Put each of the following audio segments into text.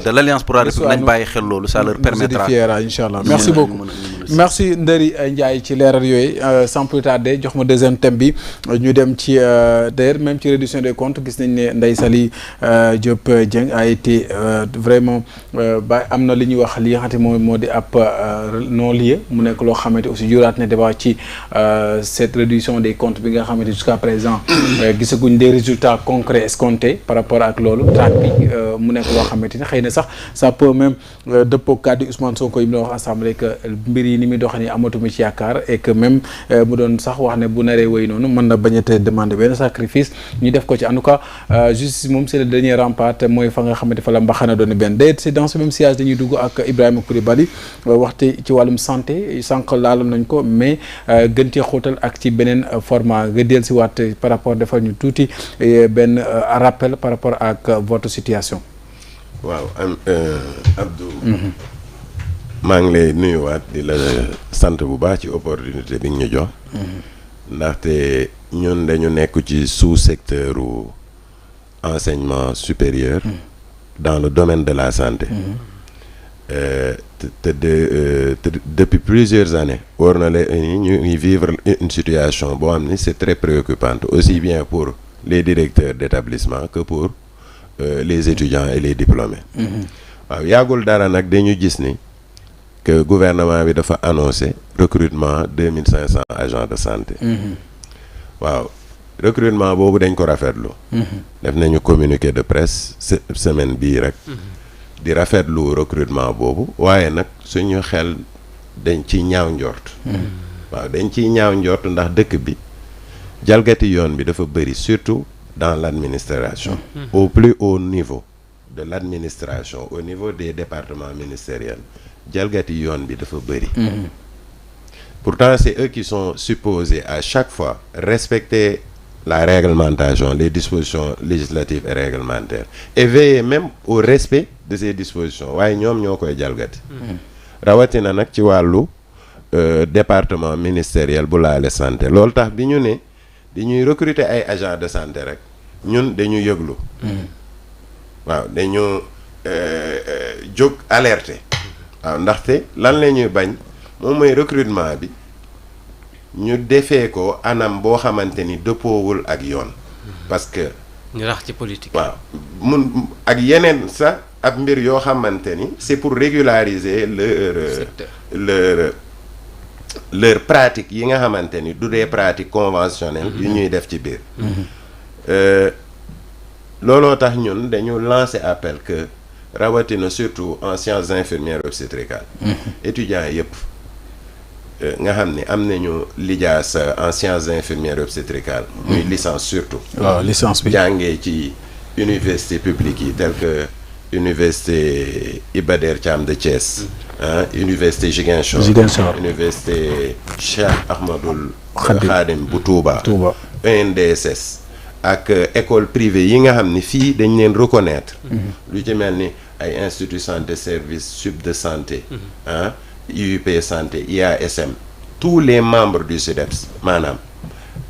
de l'Alliance pour la République nañ bàyyi xel loolu ça leur permettra inchallah merci beaucoup merci Ndary Ndiaye ci leeral yooyu sans plus tarder jox ma deuxième thème bi ñu dem ci d'ailleurs même ci réduction des comptes gis nañ ne Ndeye Saly Diop Dieng a été vraiment ba am na li ñuy wax li nga xamante moom moo di ab non lieu mu nekk loo xamante aussi juraat ne débat ci cette réduction des comptes bi nga xamante jusqu'à présent gisaguñ des résultats concrets escomptés par rapport ak loolu track bi mu nekk loo xamante ni xëy na sax ça peut même dëppoo kàddu Ousmane Sonko yi mu doon wax assemblée que mbir yi ni muy doxee nii amatuma ci yaakaar et que même mu doon sax wax ne bu naree wéy noonu mën na bañ a te demander benn sacrifice ñu def ko ci en tout cas justice moom c'est le dernier rempart mooy fa nga xamante fa la mbaxana doon benn d'ailleurs c'est dans ce même sillage dañuy dugg ak Ibrahima Coulibaly waxte ci wàllum santé sànq laaloon nañ ko mais gën cee xóotal ak ci beneen format nga dellu si waat par rapport defal ñu tuuti benn rappel par rapport ak votre situation. waaw Abdou maa ngi lay nuyuwaat di la sant bu baax ci opportunité bi nga ñu jox ndaxte ñun dañu nekk ci sous-secteur enseignement supérieur dans le domaine de la santé depuis plusieurs années war na la ñuy vivre une situation boo xam ni c'est très préoccupante aussi bien pour les directeurs d'établissement que pour les étudiants et les diplômés waaw yàggul dara nag dañu gis ni que gouvernement bi dafa annoncé recrutement 2500 agents de santé waaw recrutement boobu dañ ko rafetlu def nañu communiqué de presse semaine bii rek di rafetlu recrutement boobu waaye nag suñu xel dañ ciy ñaaw njort waaw dañ ciy ñaaw njort ndax dëkk bi jalgati yoon bi dafa bëri surtout dans l'administration au plus haut niveau de l'administration au niveau des départements ministériels jalgati yoon bi dafa bëri pourtant c'est eux qui sont supposés à chaque fois respecter la réglementation les dispositions législatives et réglementaires et veiller même au respect de ces dispositions waaye ñoom ñoo koy jalgati rawatina nag ci wàllu département ministériel bu laale santé loolu tax bi ñu ne dañuy recruter ay agents de santé rek ñun dañu yëglu waaw dañu jóg alerter waaw ndaxte lan la ñuy bañ moom mooy recrutement bi ñu defee ko anam boo xamante ni dëppoowul ak yoon parce que ñu rax ci politique waaw mun ak yeneen sax ab mbir yoo xamante ni c'est pour régulariser leur pratique yi nga xamante ni du des pratiques conventionnelles yu ñuy def ci biir looloo tax ñun dañu lancer appel que rawatina surtout en sciences infirmières obstétricales étudiants yëpp nga xam ni am nañu lijaas en sciences infirmières obstétricales muy licence surtout waaw licence bi jàngee ci université publique yi tel que université Iba Der Thiam de Thiès université Ziguinchor université Cheikh Ahmadoul Khadim bu Touba ENDSS ak école privée yi nga xam ni fii dañ leen reconnaître lu ci mel ni ay institut santé service sub de santé IUP santé IASM tous les membres du SUDEPS maanaam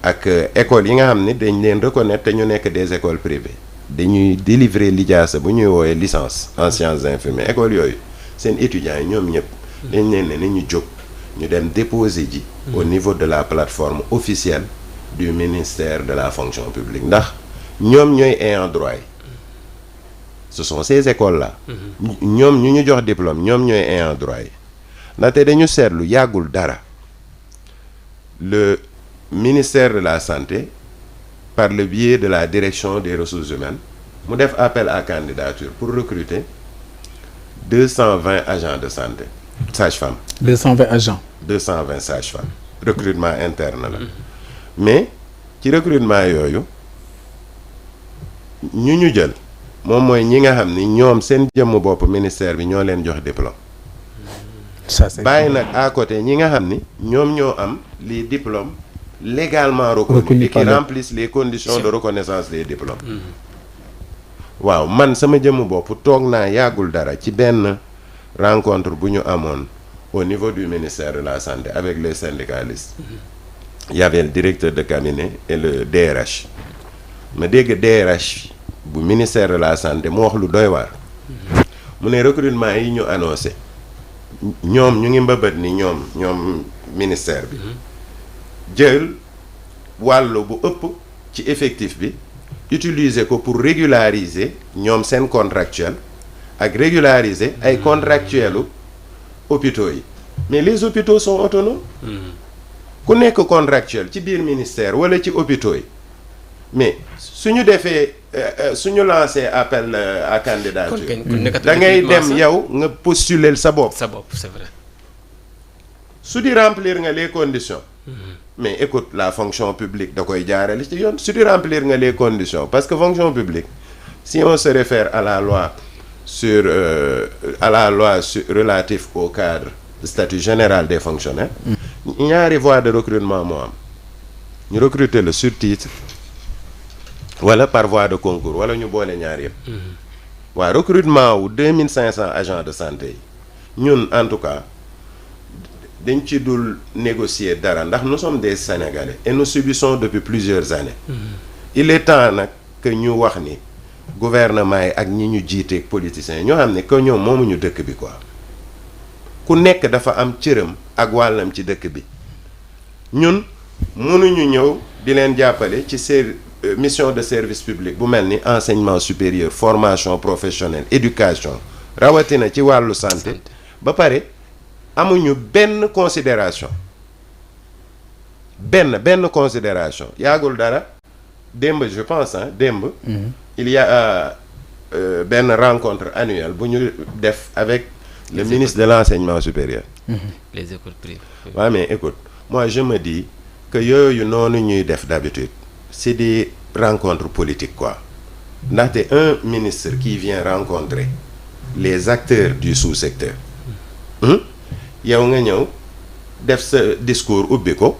ak école yi nga xam ni dañ leen reconnaître te ñu nekk des écoles privées dañuy délivrer lijaasa bu ñuy woowee licence en sciences infirmières école yooyu seen étudiants yi ñoom ñëpp dañ leen ne ni ñu jóg ñu dem déposer ji au niveau de la plateforme officielle du ministère de la fonction publique ndax ñoom ñooy ayant droit yi ce sont ces écoles là ñoom ñu jox diplôme ñoom ñooy ayant droit yi ndaxte dañu seetlu yàggul dara le ministère de la santé par le biais de la direction des ressources humaines mu def appel à candidature pour recruter 220 agents de santé sages-femmes 220 sages-femmes recrutement interne la mais ci recrutement yooyu ñu jël moom mooy ñi nga xam ni ñoom seen jëmm bopp ministère bi ñoo leen jox diplôme bàyyi nag à côté ñi nga xam ni ñoom ñoo am les diplômes légalement reconnus et qui remplissent les conditions de reconnaissance des diplômes waaw man sama jëmm bopp toog naa yàggul dara ci benn rencontre bu ñu amoon au niveau du ministère de la santé avec les syndicalistes il y avait le directeur de cabinet et le DRH ma dégg DRH bu ministère de la santé mu wax lu doy waar mu ne recrutement yi ñu annoncé ñoom ñu ngi mbëbët ni ñoom ministère bi jël wàllu bu ëpp ci effectif bi utiliser ko pour régulariser ñoom seen contractuel ak régulariser ay contractuelu hôpitaux yi mais les hôpitaux sont autonomes ku nekk contractuel ci biir ministère wala ci hôpitaux yi mais suñu defee suñu lancé appel à candidature da ngay dem yow nga postuler sa bopp c'est vrai su di remplir nga les conditions mais écoute la fonction publique da koy jaarale ci yoon su di remplir nga les conditions parce que fonction publique si on se réfère à la loi sur relatif au cadre de statut général des fonctionnaires ñaari voies de recrutement moo am ñu recruter le sur titre wala par voie de concours wala ñu boole ñaar yëpp waa recrutement wu 2500 agents de santé yi ñun en tout cas dañ ci dul négocier dara ndax nous sommes des Sénégalais et nous subissons depuis plusieurs années il est temps nag que ñu wax ni gouvernement yi ak ñi ñu jiiteeg politiciens yi ñoo xam ne que ñoom moomuñu dëkk bi quoi ku nekk dafa am cëram ak wàllam ci dëkk bi ñun mënuñu ñëw di leen jàppale ci mission de service public bu mel ni enseignement supérieur formation professionnelle éducation rawatina ci wàllu santé ba pare amuñu benn considération benn considération yaagul dara démb je pense démb il y a benn rencontre annuelle bu ñu def avec le ministre de l'enseignement supérieur les écoles privées waaw mais écoute moi je me dis que yooyu noonu ñuy def d'habitude c'est des rencontres politiques quoi ndaxte un ministre qui vient rencontrer les acteurs du sous-secteur yow nga ñëw def sa discours ubbi ko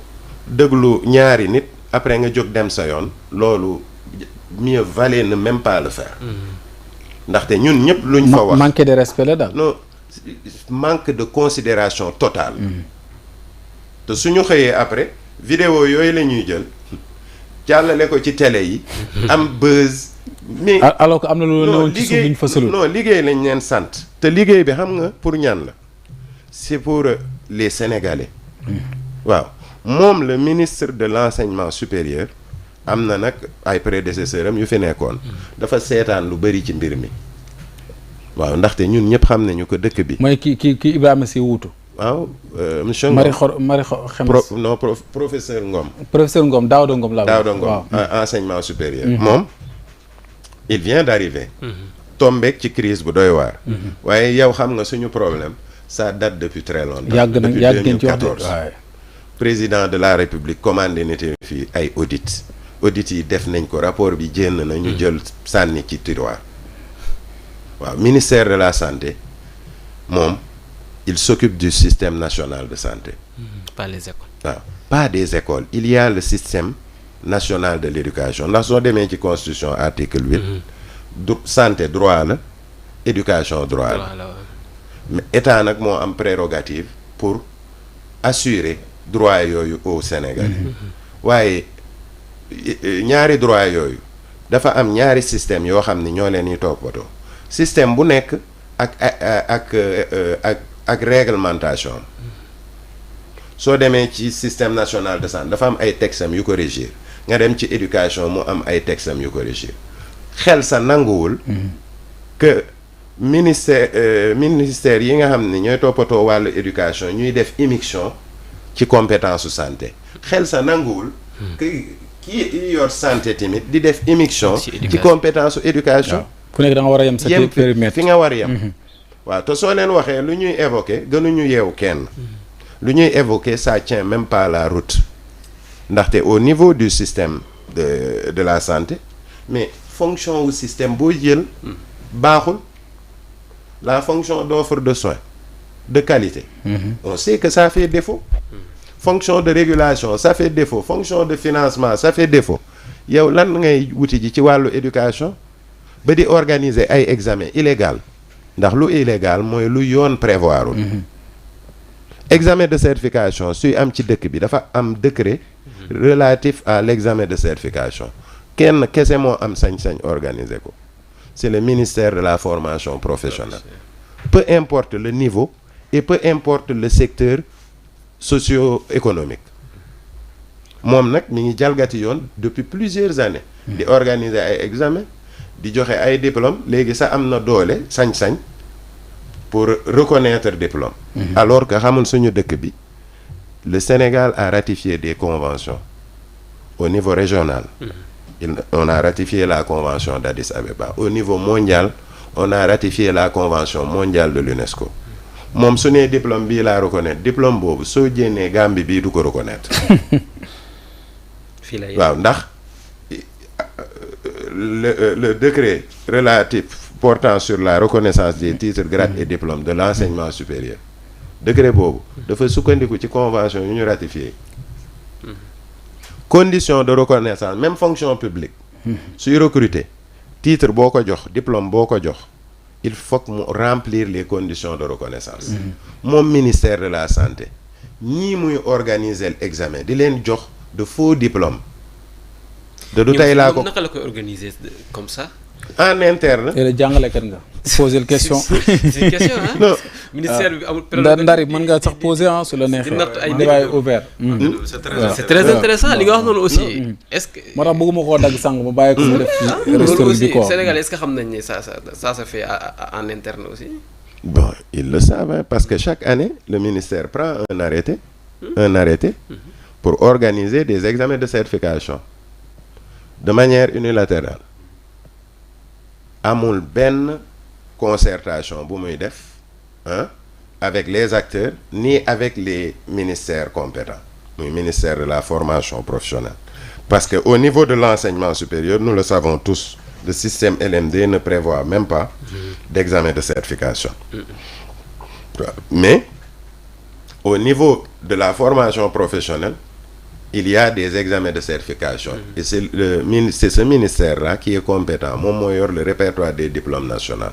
déglu ñaari nit après nga jóg dem sa yoon loolu mieux valait ne même pas le faire ndaxte ñun ñëpp luñ fa wax manque de respect la daal non manque de considération totale te suñu xëyee après vidéo yooyu la ñuy jël jàllale ko ci télé yi am buzz mais alors que am na lu newoon ci suuf ñu fa sëlul non liggéey lañ leen sant te liggéey bi xam nga pour ñan la c'est pour les Sénégalais waaw moom le ministre de l'enseignement supérieur am na nag ay prédécesseurs am yu fi nekkoon dafa seetaan lu bari ci mbir mi waaw ndaxte ñun ñëpp xam nañu ko dëkk bi mooy ki Ibrahima Sy wuutu waaw monsieur Ngom professeur Ngom professeur Ngom Daouda Ngom la Daouda Ngom enseignement supérieur moom il vient d'arriver tombeek ci crise bu doy waar waaye yow xam nga suñu problème ça date depuis très longtemps yàgg ngeen ci 2014 président de la République commandé na fii ay audit yi def nañ ko rapport bi génn na ñu jël sànni ci tiroir waaw ministère de la santé moom il s'occupe du système national de santé pas les écoles waaw pas des écoles il y a le système national de l'éducation ndax soo demee ci constitution article 8 santé droit la éducation droit la mais état nag moo am prérogative pour assurer droit yooyu au Sénégal waaye ñaari droit yooyu dafa am ñaari système yoo xam ni ñoo leen di toppatoo système bu nekk ak réglementation soo demee ci système national de santé dafa am ay textes yu ko régir nga dem ci éducation mu am ay textes yu ko régir xel sa nanguwul que ministère yi nga xam ne ñooy toppatoo wàllu éducation ñuy def immixtion ci compétence su santé xel sa nanguwul que kii yor santé tamit di def immixtion ci compétence su éducation ku nekk da nga war a yem sa périmètre fi nga war a yem waaw te soo leen waxee lu ñuy évoquer gënuñu yeewu kenn lu ñuy évoquer ça tient même pas la route ndaxte au niveau du système de la santé mais fonction wu système boo jël baaxul la fonction d'offre de soins de qualité on sait que ça fait défaut fonction de régulation ça fait défaut fonction de financement ça fait défaut yow lan ngay wuti ji ci wàllu éducation ba di organiser ay examen illégal ndax lu illégal mooy lu yoon prévoirul examen de certification suy am ci dëkk bi dafa am décret relatif à l'examen de certification kenn kese moo am sañ-sañ organiser ko c'est le ministère de la formation professionnelle peu importe le niveau et peu importe le secteur socio-économique moom nag mi ngi jalgati yoon depuis plusieurs années di organiser ay examen di joxe ay diplôme léegi sax am na doole sañ-sañ pour reconnaître diplôme alors que xamul suñu dëkk bi le Sénégal a ratifié des conventions au niveau régional on a ratifié la convention d'Addis Abeba au niveau mondial on a ratifié la convention mondiale de l'UNESCO moom su nee diplôme bii laa reconnaître diplôme boobu soo jénnee Gambie bii du ko reconnaître waaw ndax le décret relatif portant sur la reconnaissance des titres grades et diplômes de l'enseignement supérieur décret boobu dafa sukkandiku ci convention yu ñu ratifié condition de reconnaissance même fonction publique suy recruter titre boo ko jox diplôme boo ko jox il faut que mu remplir les conditions de reconnaissance moom ministère de la santé ñii muy organiser l'examen di leen jox de faux diplômes de du tey laa ko naka la koy organiser comme ça en interne. yéen a jàngalekat nga. poser question. c'est une question ah. non ministère bi amul. ndari mën nga sax poser ah su la neexee. di natt ay débat ouvert. c'est très intéressant li nga wax noonu aussi. est-ce que. moo tax bëgguma koo dagg sànq ma bàyyi ko mu def. loolu aussi Sénégal est-ce que xam nañ ne ça se fait en interne aussi. bon ils le savent hein, parce que chaque année le ministère prend un arrêté pour organiser des examens de certification de manière unilatérale. amul benn concertation bu muy def avec les acteurs ni avec les ministères compétents muy ministère de la formation professionnelle parce que au niveau de l'enseignement supérieur nous le savons tous le système LMD ne prévoit même pas d'examen de certification mais au niveau de la formation professionnelle il y a des examens de certification et c'est ce ministère-là qui est compétent moom mooy yor le répertoire des diplômes nationaux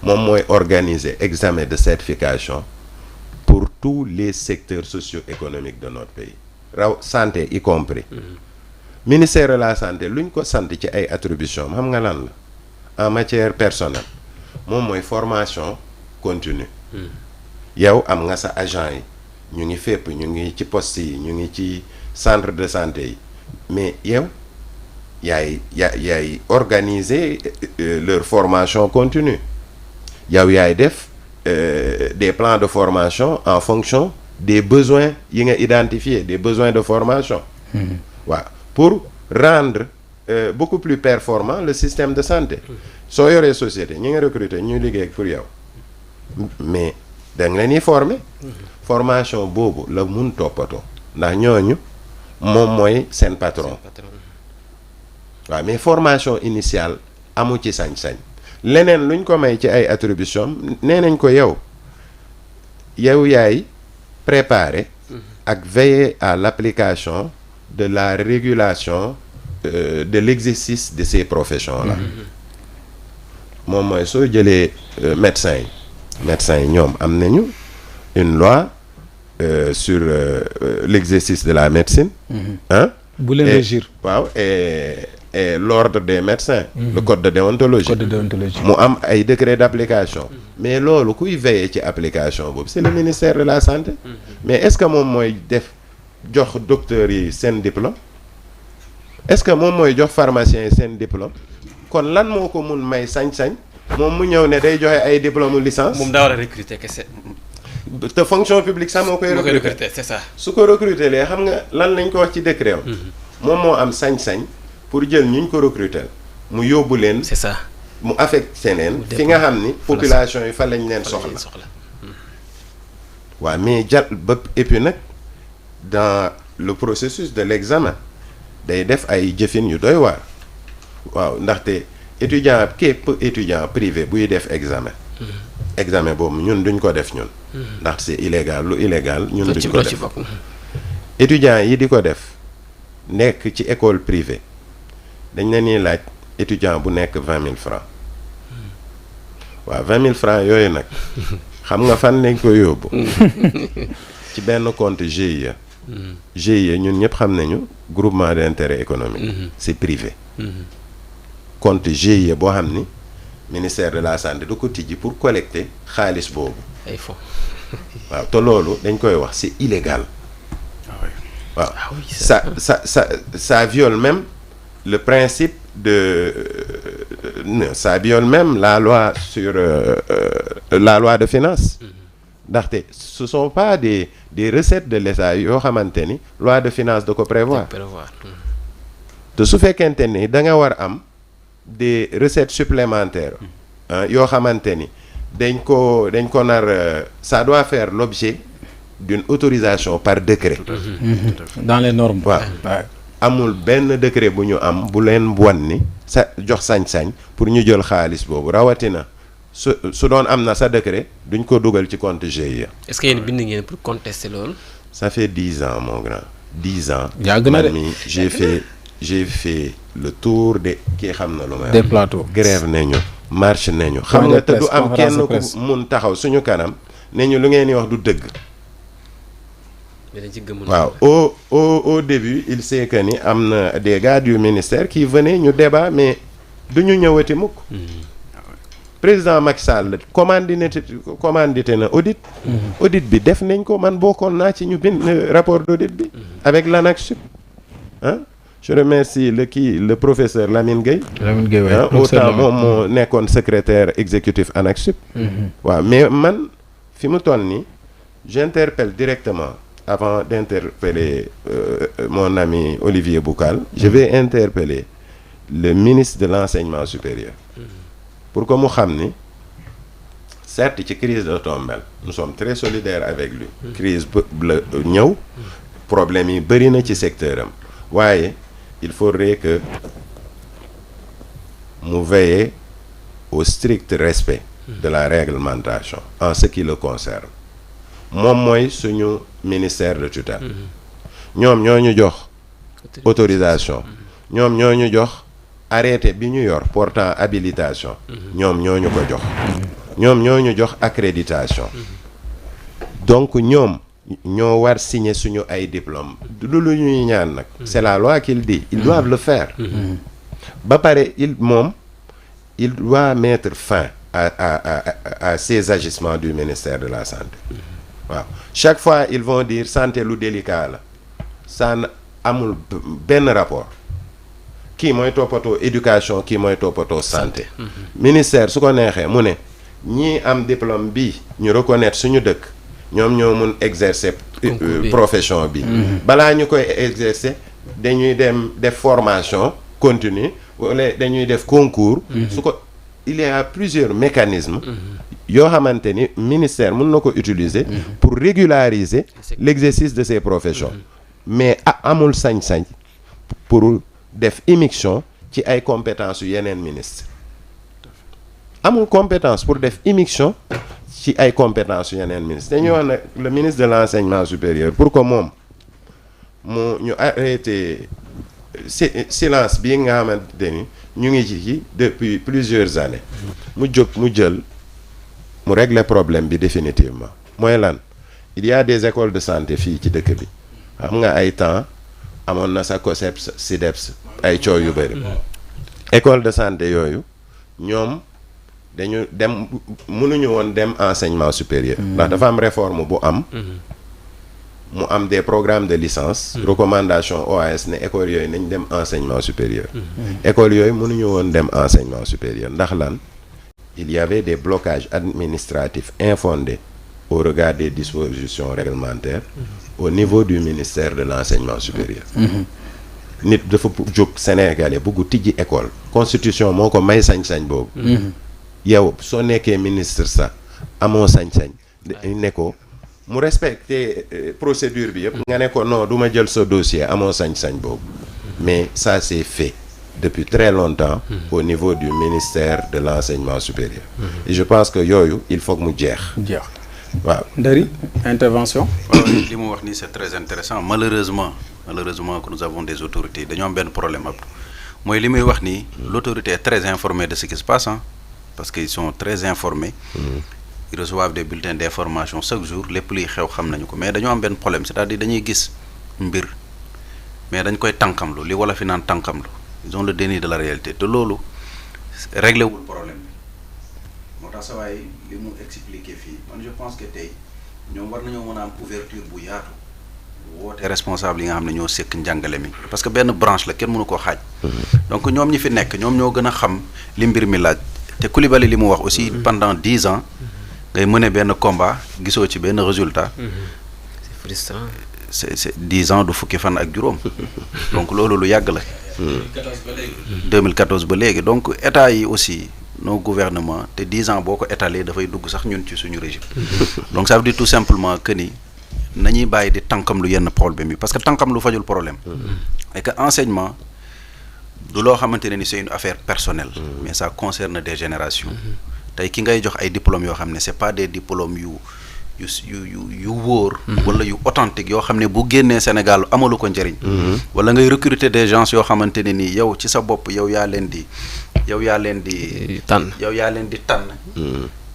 moom mooy organiser examen de certification pour tous les secteurs socio-économiques de notre pays raw santé y compris ministère de la santé lu ñu ko sant ci ay attributions xam nga lan la en matière personnelle moom mooy formation continue yow am nga sa agent yi ñu ngi fépp ñu ngi ci poste yi ñu ngi ci centre de santé yi mais yow yaay organiser leur formation continue yow yaay def des plans de formation en fonction des besoins yi nga identifier des besoins de formation waaw pour rendre beaucoup plus performant le système de santé soo yoree société ñi nga recruter ñuy liggéey pour yow mais da nga leen di former formation boobu la mun toppatoo ndax ñooñu moom mooy seen patron waaw mais formation initiale amu ci sañ-sañ leneen luñ ko may ci ay attribution nee nañ ko yow yaay préparer ak veiller à l'application de la régulation de l'exercice de ces professions-là moom mooy soo jëlee médecins yi ñoom am nañu une loi sur l'exercice de la médecine bu leen régir waaw et l'ordre des médecins le code de déontologie mu am ay décret d'application mais loolu kuy veiller ci application boobu c'est le ministère de la santé mais est-ce que moom mooy jox docteurs yi seen diplôme est-ce que moom mooy jox pharmaciens yi seen diplôme kon lan moo ko mun may sañ-sañ moom mu ñëw ne day joxe ay diplôme licence moom daa war a recruter kese te fonction publique sax moo koy recruter c'est ça su ko recruter lee xam nga lan lañ ko wax ci décret moom moo am sañ-sañ pour jël ñuñ ko recruter mu yóbbu leen c'est ça mu affecté leen fi nga xam ni population yi fa lañ leen soxla waaw mais ba et puis nag dans le processus de l'examen day def ay jëfin yu doy waar waaw ndaxte képp étudiant privé buy def examen boobu ñun duñ ko def ñun ndax c'est illégal lu illégal ñun duñ ko def étudiant yi di ko def nekk ci école privée dañ la ñuy laaj étudiant bu nekk 20 000 francs waaw 20 000 francs yooyu nag xam nga fan lañ ko yóbbu ci benn compte GIE ñun ñëpp xam nañu groupement d'intérêt économique c'est privé compte GIE boo xam ni ministère de la santé du ko tijji pour collecter xaalis boobu. ay fo. waaw te loolu dañ koy wax c'est illégal. waaw ça viole même le principe ça viole même la loi sur la loi de finances. ndaxte ce sont pas des recettes de l'État yoo xamante ni loi de finances da ko prévoir. te su fekkente ni da nga war am des recettes supplémentaires yoo xamante ni dañ ko nar ça doit faire l'objet d'une autorisation par décret. dans les normes. waaw amul benn décret bu ñu am bu leen wan ni sa jox sañ-sañ pour ñu jël xaalis boobu rawatina su doon am na sa décret duñ ko dugal ci compte GIE. est-ce que yéen bind ngeen pour contester loolu. ça fait 10 ans mon grand 10 ans. yàgg na de man mi j'ai fait le tour de kii xam na lu may. des plateaux grève nañu marche nañu. xam nga te du am kenn ku mun taxaw suñu kanam ne ñu lu ngeen di wax du dëgg. waaw au début il sait que ni am na des gars du ministère qui venaient ñu débat mais du ñu ñëwati mukk. président Macky Sall commandité na audit. audit bi def nañ ko man bokkoon naa ci ñu bind rapport d'audit bi. avec l'ANAQ-Sup je remercie le professeur Lamine Gueye. Lamine Gueye autant moom moo nekkoon secrétaire exécutif ANAQ-Sup. waaw mais man fi mu toll nii j'interpelle directement avant d'interpeller mon ami Olivier Boucal. Je vais interpeller le ministre de l'enseignement supérieur. pour que mu xam ni certes ci crise de tombelle nous sommes très solidaires avec lui. crise la ñëw problème yi bëri na ci secteur am waaye il faudrait que mu veiller au strict respect de la réglementation en ce qui le concerne moom mooy suñu ministère de tutelle. ñoom ñoo ñu jox autorisation. ñoom ñoo ñu jox arrêté bi ñu yor portant habilitation. ñoom ñoo ñu ko jox. ñoom ñoo ñu jox accréditation. donc ñoom ñoo war signer suñu ay diplôme du lu ñuy ñaan nag. c'est la loi qui le dit ils doivent le faire. ba pare il doit mettre fin à ces agissements du ministère de la santé. waaw chaque fois ils vont dire santé lu délicat la ça amul benn rapport kii mooy toppatoo éducation kii mooy toppatoo santé. ministère su ko neexee mu ne ñii am diplôme bi ñu reconnaître suñu dëkk ñoom ñoo mun exercer profession bi. balaa ñu koy exercer dañuy dem def formation continue wala dañuy def concours. su ko il y a plusieurs mécanismes. yoo xamante ni ministère mën na ko utiliser. pour régulariser l'exercice de ces professions. mais amul sañ-sañ pour def immixtion ci ay compétences yu yeneen ministre amul compétence pour def immixtion ci ay compétences yu yeneen ministre dañuy wax nag le ministre de l'enseignement supérieur pour que moom ñu arrêté silence bii nga xamante ni ñu ngi ci depuis plusieurs années mu jóg mu jël mu régler problème bi définitivement mooy lan il y a des écoles de santé fii ci dëkk bi xam nga ay temps amoon na sa COSEPS SIDEPS ay coow yu bëri école de santé yooyu ñoom dañu dem mënuñu woon dem enseignement supérieur ndax dafa am réforme bu am mu am des programmes de licence recommandation OAS ne école yooyu nañ dem enseignement supérieur école yooyu mënuñu woon dem enseignement supérieur ndax lan il y avait des blocages administratifs infondés au regard des dispositions réglementaires au niveau du ministère de l'enseignement supérieur. nit dafa jóg sénégalais bugg tijji école constitution moo ko may sañ-sañ boobu. yow soo nekkee ministre sax amoo sañ-sañ ne ko mu respecter procédure bi yëpp nga ne ko non du ma jël sa dossier amoo sañ-sañ boobu mais ça c'est fait depuis très longtemps au niveau du ministère de l'enseignement supérieur. et je pense que yooyu il faut que mu jeex. waaw Ndari intervention. li mu wax nii c'est très intéressant malheureusement que nous avons des autorités dañoo am benn problème ab mooy li muy wax nii l'autorité est très informée de ce qui se passe parce qu'ils sont très informés. Ils reçoivent des bulletins d'information chaque jour lépp luy xew xam nañu ko mais dañoo am benn problème c'est-à-dire dañuy gis mbir mais dañ koy tànkamlu li wala fi naan tànkamlu ils ont le déni de la réalité te loolu réglé wul problème bi tax sa waay li mu expliqué fii man je pense que tey ñoom war nañoo mën a am ouverture bu yaatu woote responsable yi nga xam ne ñoo sekk njàngale mi parce que benn branche la kenn mënu koo xaaj donc ñoom ñi fi nekk ñoom ñoo gën a xam li mbir mi laaj te Coulibaly li mu wax aussi pendant 10 ans ngay mëne benn combat gisoo ci benn résultat c'est frustrant. c'est 10 ans du fukki fan ak juróom donc loolu lu yàgg la 2014 ba léegi donc état yi aussi nos gouvernements te 10 ans boo ko étalé dafay dugg sax ñun ci suñu régime donc ça veut dire tout simplement que ni nañuy bàyyi di tànkam lu yenn problème yi parce que tànkam lu fajul problème et que enseignement du loo xamante ne ni c'est une affaire personnelle mais ça concerne des générations tey ki ngay jox ay diplômes yoo xam ne c'est pas des diplômes yu wóor wala yu authentique yoo xam ne bu génnee Sénégal amalu ko njëriñ wala ngay recruter des gens yoo xamante ne ni yow ci sa bopp yow yaa leen di tànn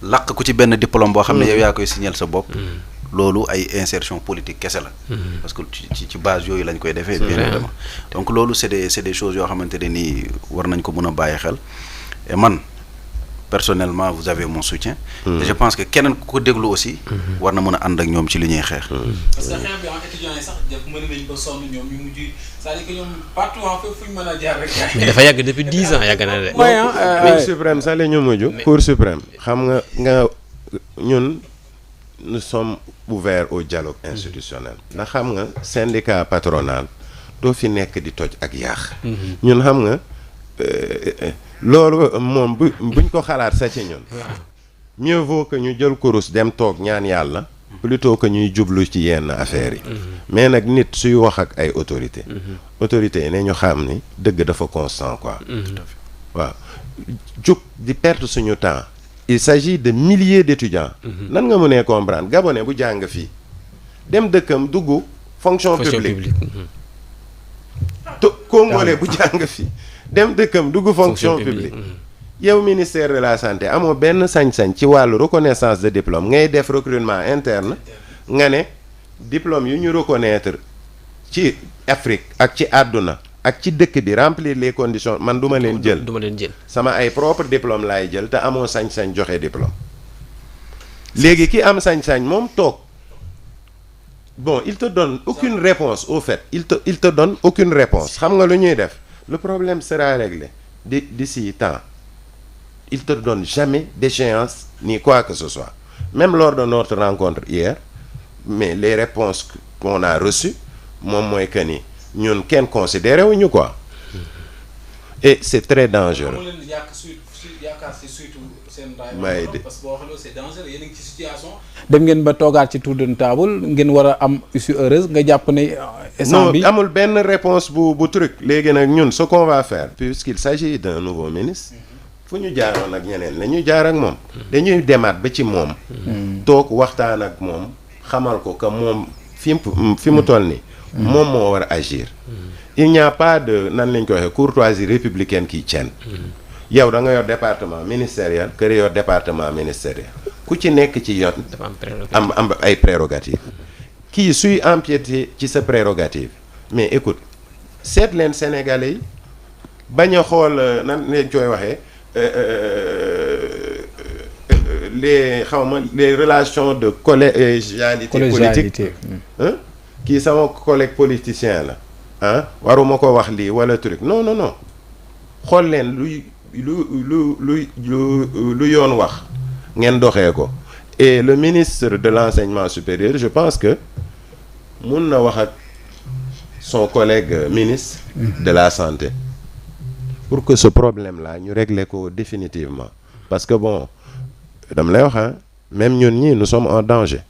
làq ku ci benn diplôme boo xam ne yow yaa koy signal sa bopp loolu ay insertion politique kese la parce que ci base yooyu lañ koy defee bien évidemment donc loolu c'est des choses yoo xamante ne nii war nañ ko mën a bàyyi xel et man personnellement vous avez mon soutien et je pense que keneen ku ko déglu aussi war na mën a ànd ak ñoom ci li ñuy xeex parce que xeex bi étudiants yi sax def mën nañ ba sonn ñoom ñu mujj c'est-à-dire que ñoom partout fépp fu ñu mën a jaar rek mais dafa yàgg depuis 10 ans yàgg na de. Cour suprême sax la ñu mujj. Cour suprême xam nga ñun nous sommes ouverts au dialogue institutionnel ndax xam nga syndicat patronal doo fi nekk di toj ak yaax ñun xam nga loolu moom buñ ko xalaat sa ci ñun mieux vaut que ñu jël kurus dem toog ñaan yàlla plutôt que ñuy jublu ci yenn affaires yi mais nag nit suy wax ak ay autorités yi ne ñu xam ni dëgg dafa constant quoi waaw jug di perdre suñu temps il s'agit de milliers d'étudiants nan nga mënee comprendre gabonais bu jàng fii dem dëkkam dugg fonction publique congolais bu jàng fii dem dëkkam dugg fonction publique yow ministère de la santé amoo benn sañ-sañ ci wàllu reconnaissance de diplôme ngay def recrutement interne nga ne diplôme yu ñu reconnaître ci Afrique ak ci àdduna ak ci dëkk bi remplir les conditions man duma leen jël sama ay propre diplôme laay jël te amoo sañ-sañ joxe diplôme léegi ki am sañ-sañ moom toog bon il te donne aucune réponse au fait il te donne aucune réponse xam nga lu ñuy def le problème sera réglé d'ici temps il te donne jamais d'échéance ni quoi que ce soit même lors de notre rencontre hier mais les réponses qu'on a reçues moom mooy que ni ñun kenn considéré wuñu quoi et c'est très dangereux may de parce que boo xam ne c'est dangereux yéen a ngi ci situation dem ngeen ba toogaat ci tour de table ngeen war a am issue heureuse nga jàpp ne instant bi amul benn réponse bu truc léegi nag ñun ce qu'on va faire puisqu'il s'agit d'un nouveau ministre fu ñu jaaroon ak ñeneen la ñuy jaar ak moom dañuy demaat ba ci moom toog waxtaan ak moom xamal ko que moom fi mu toll nii moom moo war a agir il n'y a pas de nan lañ ko waxee courtoisie républicaine qui tienne yow da nga yor département ministériel kër yor département ministériel ku ci nekk ci yoon am ay prérogatives kii suy empiéter ci sa prérogative mais écoute seet leen sénégalais yi bañ a xool nan lañ koy waxee les relations de collégialité politique kii sama collègue politicien la waruma ko wax lii wala truc non xool leen lu yoon wax ngeen doxee ko et le ministre de l'enseignement supérieur je pense que mun na wax ak son collègue ministre de la santé pour que ce problème là ñu régler ko définitivement parce que bon dama lay wax même ñun ñii nous sommes en danger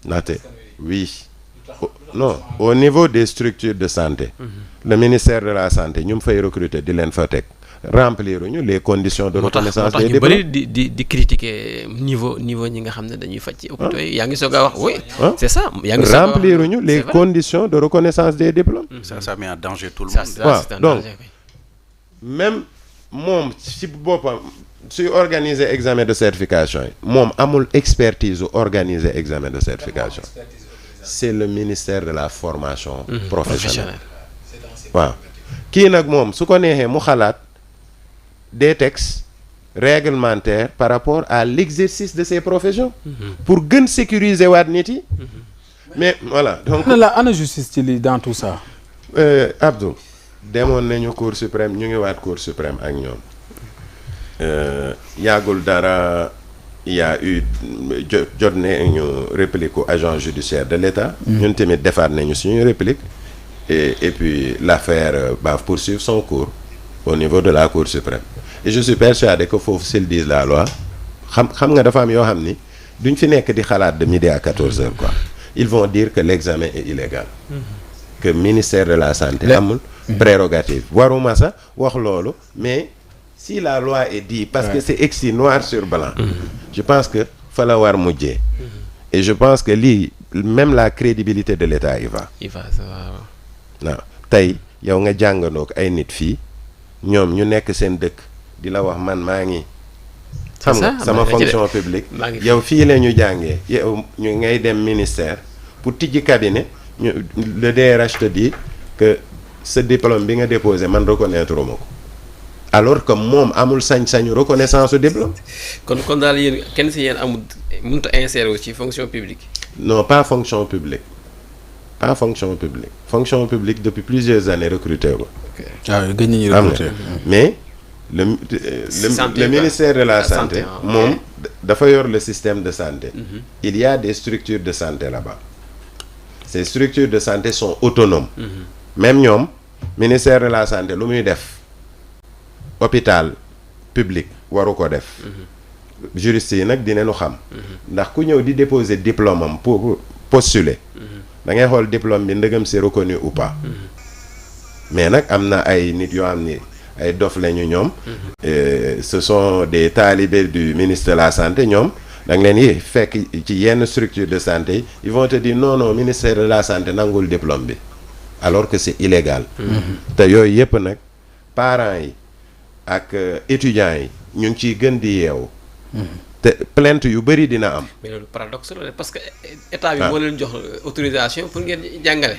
ndaxte oui non au niveau des structures de santé le ministère de la santé ñu fay recruter di leen fa teg remplir ñu les conditions de reconnaissance des diplômes. moo tax ñu bëri di critiquer niveau ñi nga xam ne dañuy faj ci hôpitaux yi yaa ngi soog a wax oui c'est ça yaa ngi soog a wax remplir ñu les conditions de reconnaissance des diplômes. ça met en danger tout le monde. waaw donc même moom ci boppam suy organiser examen de certification yi moom amul expertise u organiser examen de certification c'est le ministère de la formation professionnelle waaw kii nag moom su ko neexee mu xalaat des textes réglementaire par rapport à l'exercice de ces professions pour gën sécuriser waat nit yi mais voilà donc ana justice ci li dans tout ça Abdou demoon nañu cour suprême ñu ngi waat cour suprême ak ñoom yàggul dara il y a eu jot nañu réplique au agent judiciaire de l'État ñun tamit defaat nañu suñu réplique et puis l'affaire va poursuivre son cours au niveau de la cour suprême et je suis persuadé que foofu s'ils disent la loi xam nga dafa am yoo xam ni duñ fi nekk di xalaat de midi à 14 heures quoi ils vont dire que l'examen est illégal que ministère de la santé amul prérogative waruma sax wax loolu mais si la loi est dit parce que c'est écrit noir sur blanc je pense que fa la war mujjee et je pense que lii même la crédibilité de l'État y va waaw tey yow nga jàngandoog ay nit fii ñoom ñu nekk seen dëkk di la wax man maa ngi xam nga sama fonction publique yow fii la ñu jàngee yow ñu ngay dem ministère pour tijji cabinet ñu le DRH te dit que ce diplôme bi nga déposé man reconnaître ma ko alors que moom amul sañ-sañu reconnaissance su diplôme. kon daal yéen kenn si yéen amul mënut a insérer ci fonction publique. non pas fonction publique fonction publique depuis plusieurs années recruté ko. waaw gën nañu recruter mais le ministère de la santé moom dafa yor le système de santé. Il y a des structures de santé là-bas. Ces structures de santé sont autonomes. Même ñoom ministère de la santé lu muy def hôpital public waru ko def. Juriste yi nag dinañu xam. ndax ku ñëw di déposer diplôme am pour postuler. da ngay xool diplôme bi ndëgam c'est reconnu ou pas. mais nag am na ay nit yoo xam ni ay dof lañu ñoom. ce sont des talibés du ministre de la santé ñoom. da nga leen yi fekk ci yenn structure de santé yi ils vont te dire non ministère de la santé nangul diplôme bi alors que c'est illégal. te yooyu yëpp nag parents yi ak étudiants yi ñu ngi ciy gën di yeewu. te plainte yu bëri dina am. mais loolu paradoxe la parce que état bi moo leen jox autorisation pour ngeen jàngale.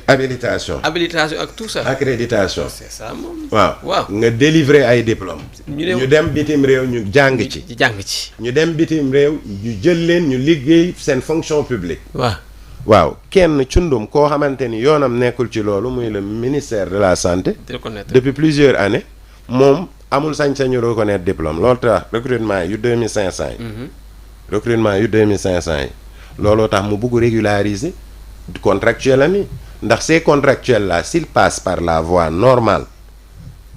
habilitation ak tout ça. accréditation. c'est ça moom. waaw nga délivrer ay diplôme ñu dem bitim réew ñu jàng ci. ñu dem bitim réew ñu jël leen ñu liggéey seen fonction publique. waaw kenn cundum koo xamante ni yoonam nekkul ci loolu muy le ministère de la santé. depuis plusieurs années moom amul sañ-sañu reconnaître diplôme loolu tax recrutement yu 2500 yi. recrutement yu 2500 yi. looloo tax mu bugg régulariser contractuel ami ndax ces contractuels là s'ils passent par la voie normale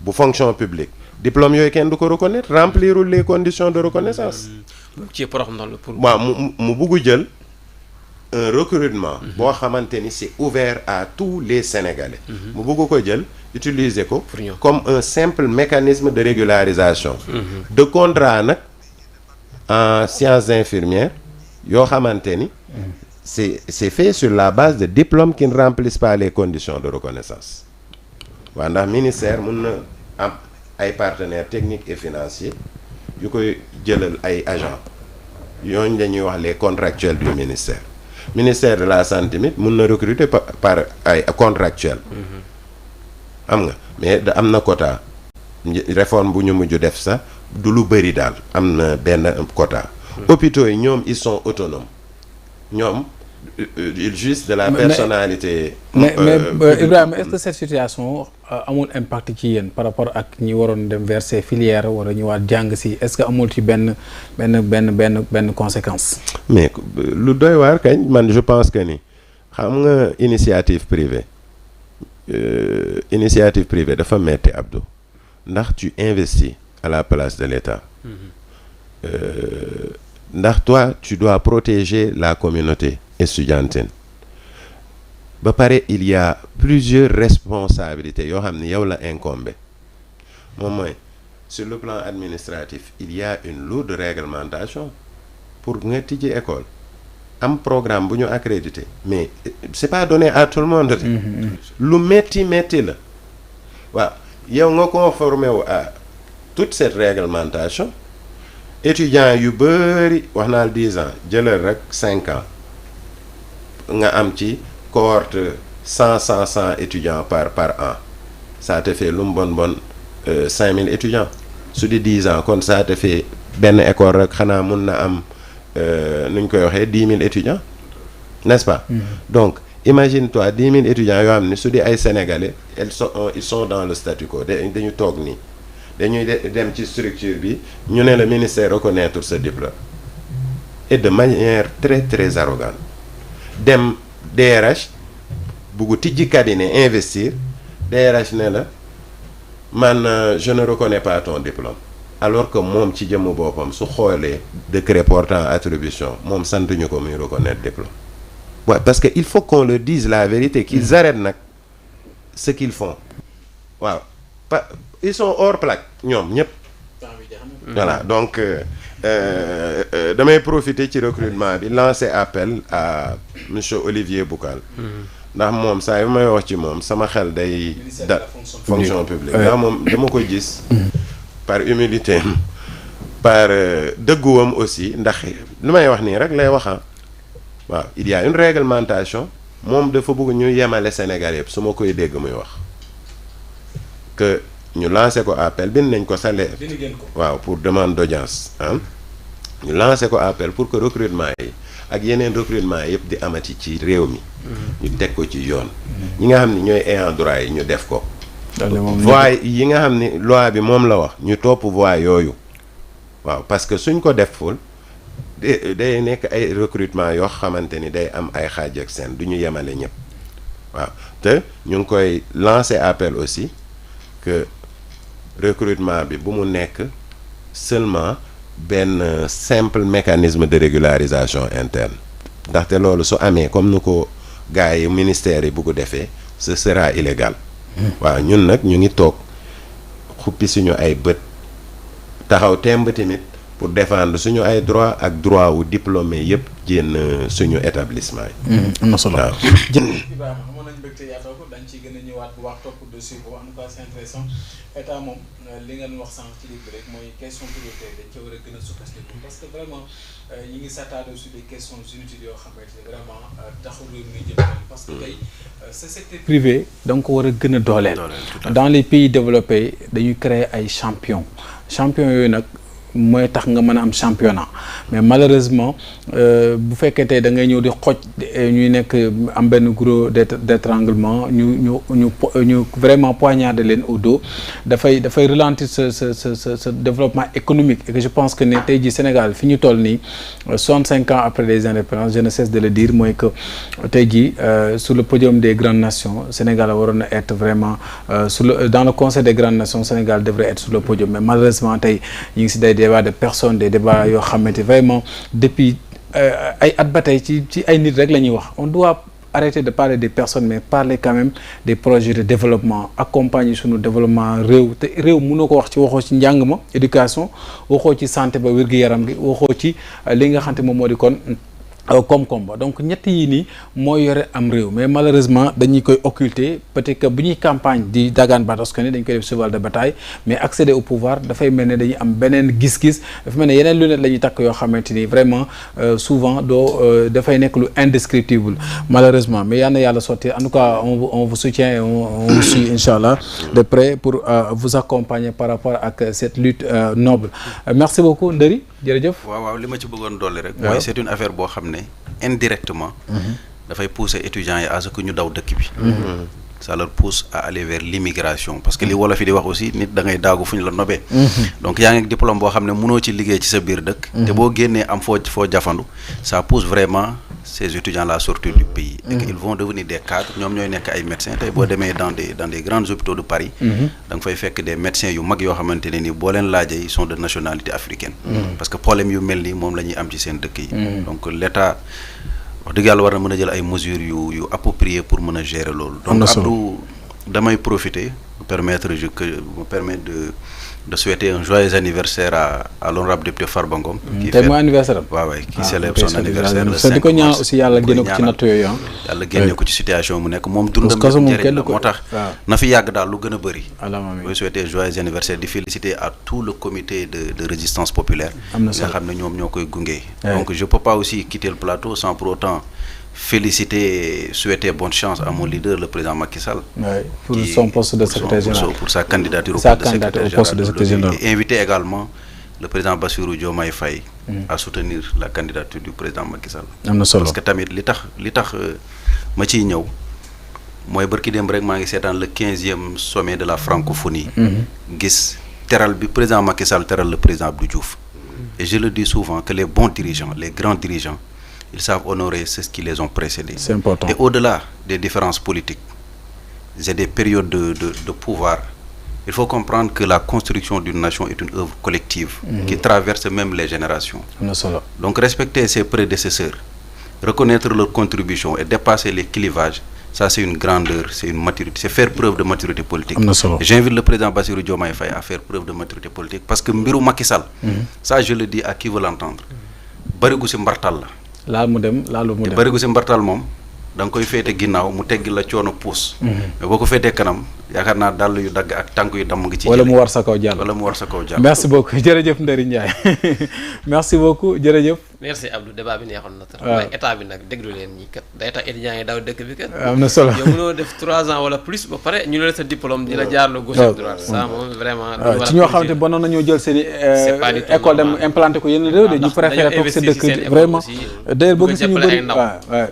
bu fonction publique diplôme yooyu kenn du ko reconnaître remplirul les conditions de reconnaissance. waaw mu bugg jël un recrutement boo xamante ni c'est ouvert à tous les Sénégalais. mu bugg ko jël utiliser ko comme un simple mécanisme de régularisation. de contrat nag en sciences infirmières yoo xamante ni. c'est fait sur la base de diplômes qui ne remplissent pas les conditions de reconnaissance. waaw ndax ministère mun na am ay partenaires techniques et financiers yu koy jëlal ay agents yooñu dañuy wax les contractuels du ministère de la santé mit mun na recruter par ay contractuels. am nga mais da am na quota réforme bu ñu mujj def sax du lu bëri daal am na benn quota. hôpitaux yi ñoom ils sont autonomes. ñoom il jouissent de la personnalité. mais Ibrahima est-ce que cette situation amul impact ci yéen par rapport ak ñi waroon dem vers ces filières wala ñu waat jàng si est-ce que amul ci benn conséquence. mais lu doy waar kañ man je pense que ni xam nga initiative privée dafa metti Abdou ndax tu investis à la place de l'État. ndax toi tu dois protéger la communauté estudiantine ba pare il y a plusieurs responsabilités yoo xam ne yow la incombé moom mooy sur le plan administratif il y a une lourde réglementation pour nga tijji école am programme bu ñu accrédité mais c'est pas donné à tout le monde. lu metti la waaw yow nga conformé wu à toute cette réglementation. étudiants yu bëri wax naa 10 ans jëlal rek 5 ans nga am ci cohorte 100 étudiants par an ça te fait lu mu bon 5000 étudiants su di 10 ans kon ça te fait benn école rek xanaa mun na am nu ñu koy waxee 10 000 étudiants n'est-ce pas. Donc imagine-toi 10 000 étudiants yoo xam ne su di ay sénégalais ils sont dans le statu quo dañu toog nii dañuy dem ci structure bi ñu ne le ministère reconnaître ce diplôme et de manière très très arrogante dem DRH buggu tijji cabinet investir DRH ne la man je ne reconnais pas ton diplôme alors que moom ci jëmm boppam su xoolee décret portant attribution moom santuñu ko muy reconnaître diplôme. Ouais, parce que il faut qu'on leur dise la vérité qu'ils arrêtent nag ce qu'ils font waaw ils sont hors plaque ñoom ñëpp. Voilà donc damay profiter ci recrutement bi lancer appel à monsieur Olivier Boucal. ndax moom saa yu may wax ci moom sama xel day da fonction publique ndax moom dama ko gis par humilité par dëgguwam aussi ndax lu may wax nii rek lay waxa waaw il y a une réglementation moom dafa bëgg ñu yemale Sénégal yëpp su ma koy dégg muy wax que ñu lancé ko appel bind nañ ko salaire waaw pour demande d'audience ñu lancé ko appel pour que recrutement yi ak yeneen recrutement yëpp di amati ci réew mi ñu teg ko ci yoon ñi nga xam ne ñooy ayant droit yi ñu def ko voie yi nga xam ne loi bi moom la wax ñu topp voie yooyu waaw parce que suñ ko deful day nekk ay recrutement yoo xamante ni day am ay xaaj ak seen du ñu yemale ñëpp waaw te ñu ngi koy lancer appel aussi que recrutement bi bu mu nekk seulement benn simple mécanisme de régularisation interne ndaxte loolu su amee comme nu ko gars yi ministères yi bu ko defee ce sera illégal waaw ñun nag ñu ngi toog xuppi suñu ay bët taxaw temb tamit pour défendre suñu ay droit ak droit wu diplômé yëpp génn suñu établissement yi. am na solo waaw. Ibrahima xamoon nañu mbégte yaatoo ko dañ ciy gën a ñëwaat bu wax topp dossier boobu en tout cas c'est intéressant état moom li ngeen wax sànq ci livre bi rek mooy question prioritaire dañ ca war a gën a sukkandiku parce que vraiment ñi ngi s'attarder sur des questions inutiles yoo xamante ne vraiment taxul réew mi jëm parce que tey ce secteur privé da nga ko war a gën a dooleel. Dans les pays développés dañuy créer ay champions yooyu nag. mooy tax nga mën a am championnat mais malheureusement bu fekkee tey da ngay ñëw di xoj ñuy nekk am benn gros d'étranglement ñu vraiment poignarder leen au dos dafay ralentir ce développement économique et que je pense que ne tey jii Sénégal fi ñu toll nii 65 ans après les indépendances je ne cesse de le dire mooy que tey jii sur le podium des grandes nations Sénégal waroon na être vraiment dans le conseil des grandes nations Sénégal devrait être sur le podium mais malheureusement tey ñu ngi si day débat de personnes des débats yoo xamante vraiment depuis ay at ba tey ci ay nit rek la ñuy wax on doit arrêter de parler des personnes mais parler quand même des projets de développement accompagner suñu développement réew te réew mënoo ko wax ci waxoo ci njàng ma éducation waxoo ci santé ba wér-gu-yaram gi waxoo ci li nga xamante moom moo di kon koom-koom ba donc ñett yi nii mooy yore am réew mais malheureusement dañuy koy occulter peut-être que bu ñuy campagne di dagaan baat askan wi dañ koy def cheval de bataille mais accéder au pouvoir dafay mel ne dañuy am beneen gis-gis dafa mel ne yeneen lunette la ñuy takk yoo xamante ni vraiment souvent dafay nekk lu indescriptible malheureusement mais yal na yàlla sotti en tout cas on vous soutient et on vous suit inchallah de près pour vous accompagner par rapport ak cette lutte noble merci beaucoup Ndëri jërëjëf. waaw li ma ci bëggoon dolli rek. mooy c'est une affaire boo xam ne indirectement. dafay pousser étudiants yi à ce que ñu daw dëkk bi. ça leur pousse à aller vers l'immigration parce que li wolof yi di wax aussi nit da ngay daagu fu ñu la nobee. donc yaa ngi diplôme boo xam ne mënoo ci liggéey ci sa biir dëkk. te boo génnee am foo jafandu ça pousse vraiment ces étudiants là sortir du pays. et qu'ils vont devenir des cadres ñoom ñooy nekk ay médecins tey boo demee dans des grands hôpitaux de Paris. da nga fay fekk des médecins yu mag yoo xamante ne ni boo leen laajee ils sont de nationalité africaine. parce que problème yu mel nii moom la ñuy am ci seen dëkk yi. donc l'État wax dëgg yàlla war na mën a jël ay mesures yu appropriées pour mën a gérer loolu. donc Abdou damay profiter me permettre de souhaiter un joyeux anniversaire à l'honorable député Farba Ngom. tey mooy anniversaire am. waaw waay qui célèbre son anniversaire le 5 mars. di ko ñaan aussi yàlla génne ko ci natt yooyu yàlla génne ko ci situation mu nekk moom dundam njëriñ la moo tax na fi yàgg daal lu gën a bëri. mooy souhaiter joyeux anniversaire di féliciter à tout le comité de résistance populaire. nga xam ne ñoom ñoo koy gunge. donc je peux pas aussi quitter le plateau sans pour autant féliciter et souhaiter bonne chance à mon leader le président Macky Sall. pour son poste de secrétaire secrétaire général. Pour sa candidature au poste de secrétaire général. Et inviter également le président Bassirou Diomaye Faye à soutenir la candidature du président Macky Sall. Parce que tamit li tax ma ciy ñëw mooy barki démb rek maa ngi seetaan le 15e sommet de la francophonie. gis teral bi président Macky Sall teral le président Abdou Diouf. Et je le dis souvent que les bons dirigeants, les grands dirigeants, ils savent honorer ceux qui les ont précédés. C'est important. Et au-delà des différences politiques et des périodes de pouvoir, il faut comprendre que la construction d'une nation est une œuvre collective qui traverse même les générations. Donc respecter ses prédécesseurs, reconnaître leur contribution et dépasser les clivages, ça c'est une grandeur, c'est une maturité, c'est faire preuve de maturité politique. J'invite le président Bassirou Diomaye Faye à faire preuve de maturité politique parce que mbiru Macky Sall, ça je le dis à qui veut l'entendre, barigu si mbartal la. laal mu dem laalu mu dem barigu si mbartal moom da nga koy féete ginnaaw mu teggi la coono puus. mais boo ko féetee kanam yaakaar naa dàll yu dagg ak tànk yu damm ngi ci. wala mu war sa kaw jàll merci beaucoup jërëjëf Ndary Ndiaye merci beaucoup jërëjëf. merci Abdou débat bi neexoon na trop. waaye état bi nag déglu leen ñi kat day tax étudiants yi daw dëkk bi kat. am na solo yow mënoo def 3 ans wala plus ba pare ñu la sa diplôme di la jaarloo gauche ak droite. ça moom vraiment. ci ñoo xamante ba noonu nañoo jël seen i école dem implanté ko yenn réew de ñu préféré toog si dëkk vraiment. d'ailleurs boo gisee ñu bëri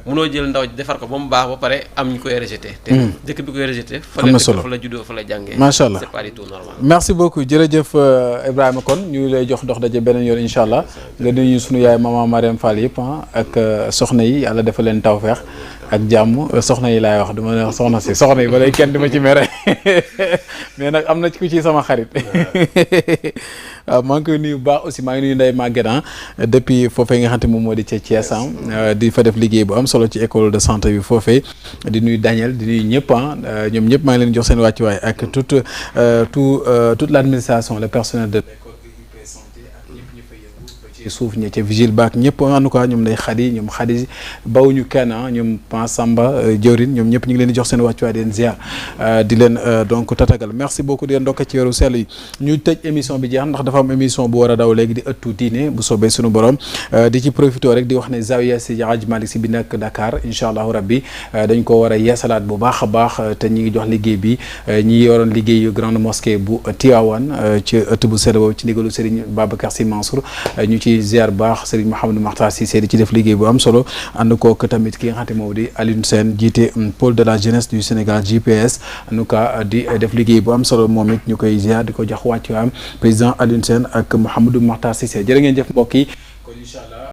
mënoo jël ndaw defar ko ba mu baax ba pare am ñu koy rejeté. te dëkk bi koy rejeté. am na solo fa la juddoo fa la jàngee. macha allah c'est pas du tout normal. merci beaucoup jërëjëf Ibrahima kon ñu lay jox dox daje beneen yoon incha allah nga nuyu sunu yaay maman Mariam Fall yëpp ak soxna yi yàlla defal leen tawfeex ak jàmm soxna yi laay wax duma ne wax soxna yi ba lay kenn di ma ci mere mais nag am na ku ci sama xarit waaw maa ngi koy nuyu bu baax aussi maa ngi nuyu Ndeye Maguette depuis foofee nga xam te moom moo di ca Thiès di fa def liggéey bu am solo ci école de santé bi foofee di nuyu Daniel di nuyu ñëpp ñoom ñëpp maa ngi leen jox seen wàccuwaay ak toute l'administration le personnel de ci suuf ñi ca vigile baak ñëpp en tout cas ñoom day ñoom xadi bawuñu kenn ñoom Pa Samba jëwrin ñoom ñëpp ñu ngi leen di jox seen wàccuwaay di leen ziar di leen donc tatagal merci beaucoup di leen ndokk ci weeru sell yi ñu tëj émission bi jeex ndax dafa am émission bu war a daw léegi di ëttu diine bu soobee suñu borom di ci profité rek di wax ne Zawiya Seydi Hadji Malick Sy bi nekk Dakar incha allahu rabbi dañ ko war a yeesalaat bu baax a baax te ñi ngi jox liggéey bi ñi yoroon liggéeyu grande mosquée bu Tivaouane ci ëtt bu sell boobu ci ndigalu Serigne Babacar Sy Mansour ñu ci ziar baax Serigne Mouhamadou Makhtar Cissé di ci def liggéey bu am solo ànd kook tamit ki nga xam ne moom di Alioune Sène jiite pôle de la jeunesse du Sénégal JPS en tout cas di def liggéey bu am solo moom it ñu koy ziar di ko jox wàccu am président Alioune Sène ak Mouhamadou Makhtar Cissé jërë ngeen jëf mbokk yi kon incha allah